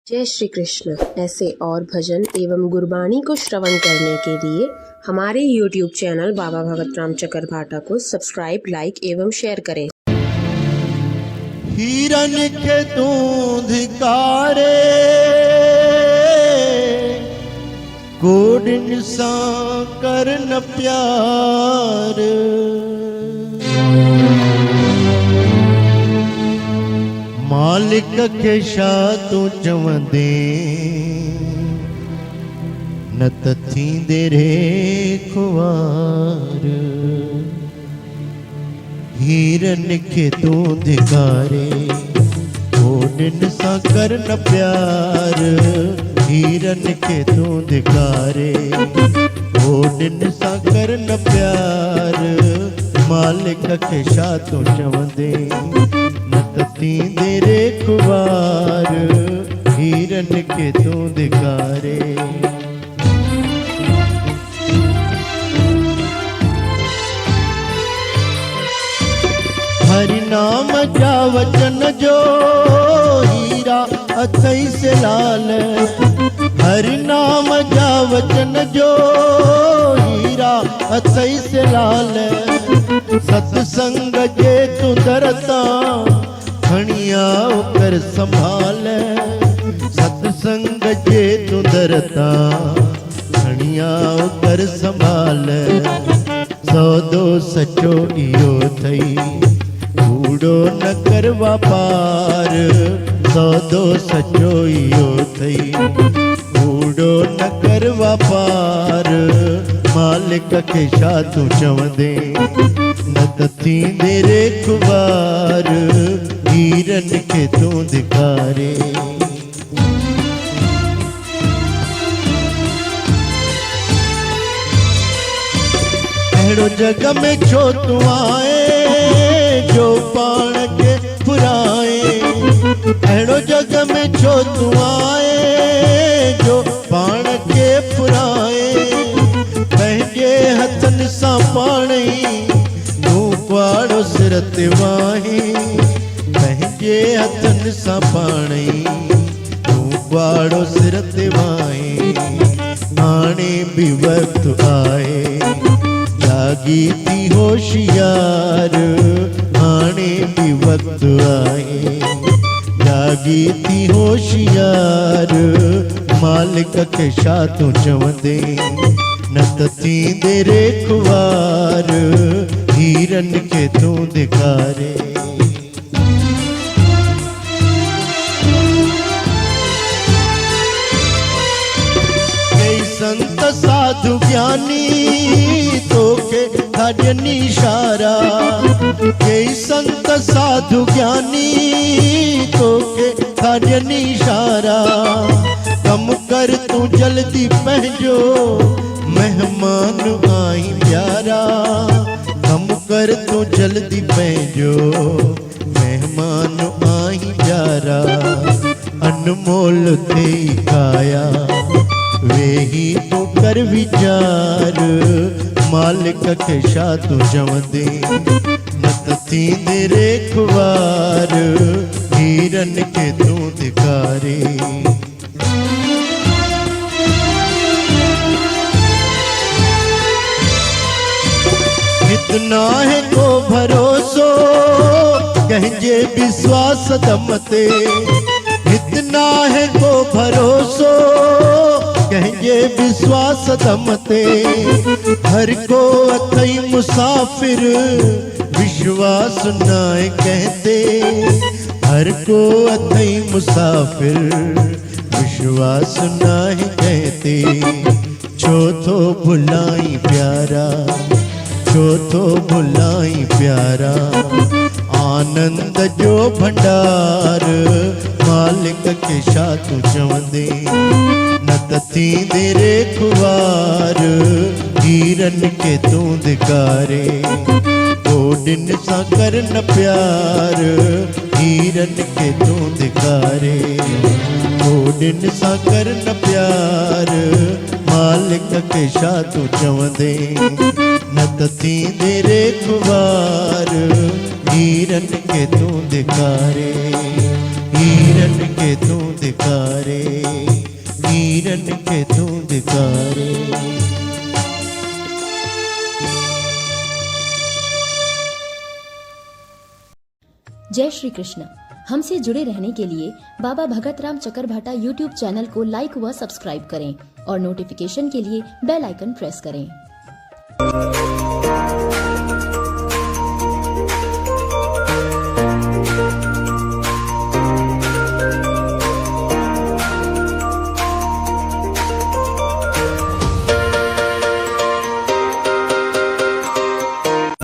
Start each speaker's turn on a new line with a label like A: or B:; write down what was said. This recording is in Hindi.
A: जय श्री कृष्ण। ऐसे और भजन एवं गुरबाणी को श्रवण करने के लिए हमारे YouTube चैनल बाबा भगत राम चकरभाटा को सब्सक्राइब, लाइक एवं शेयर करें।
B: हिरन के धिकारे गोडिन सा करन प्यार, मालिक के शाह तू चवंदे न तथी देरे खुआर। हिरन के तू धिकारे गोडिन सा करन प्यार, हिरन के तू धिकारे गोडिन सा करन प्यार, मालिक के शाह तू चवंदे नती देरे खुआर, हिरन के तू धिकारे। हरि नाम जा वचन जो हीरा अथई से लाल, हरि नाम जा वचन जो हीरा अथई से लाल, सत्संग जे तू दरता खणिया कर संभाल, सत्संग जे तू दरता खणिया कर संभाल, सौदो सचो इयो थई कूड़ो न करवा पार, सौदो सचो इयो थई कूड़ो न करवा पार, मालिक के शाह तू चवंदे न तथी देरे खुआर, हिरन के तू धिकारे। अहिड़ो जग में छो तू आए जो पाण के फुराए, अहिड़ो जग में छो तू आए जो पाण के फुराए, पंहिंजे हथन सां पाणई तू कुआड़ो सिर ते वाहे, पंहिंजे हथन सां पाणई तू कुआड़ो सिर ते वाहे, हाणे बि वक़्तु आहे जागी थी होशियार, हाणे बि वक़्तु आहे जागी थी होशियार, मालिक के शाह तू चवंदे न तथी देरे खुआर, हिरन के तू धिकारे। कई संत साधु ज्ञानी तोखे खाजनी इशारा, कई संत साधु ज्ञानी तोखे खाजनी इशारा, कम कर तू जल्दी पंहिंजो मेहमान आई प्यारा, कम कर तू जल्दी पंहिंजो मेहमान आई प्यारा, अनमोल थे काया वेही तू कर विचार, मालिक के शाह तू चवंदे न तथी देरे खुआर, हिरन के तू धिकारे। इतना है को भरोसो कहिंजे विश्वास दम ते, इतना है को भरोसो कहिंजे विश्वास दम ते, हर को अथई मुसाफिर विश्वास नाए कहते, हर को अथई मुसाफिर विश्वास नाए कहते, छो तो भुलाई प्यारा छो तो भुलाई प्यारा, आनंद जो भंडार, मालिक के शाह तू चवंदे न तथी देरे खुआर, हिरन के तू धिकारे गोडिन सा करन प्यार, हिरन के तू धिकारे गोडिन सा करन प्यार, मालिक के शाह तू चवंदे न तथी देरे खुआर, हिरन के तू धिकारे, हिरन वीरन के तू धिकारे, वीरन के तू धिकारे।
C: जय श्री कृष्ण। हमसे जुड़े रहने के लिए बाबा भगत राम चकरभाटा यूट्यूब चैनल को लाइक व सब्सक्राइब करें और नोटिफिकेशन के लिए बेल आइकन प्रेस करें।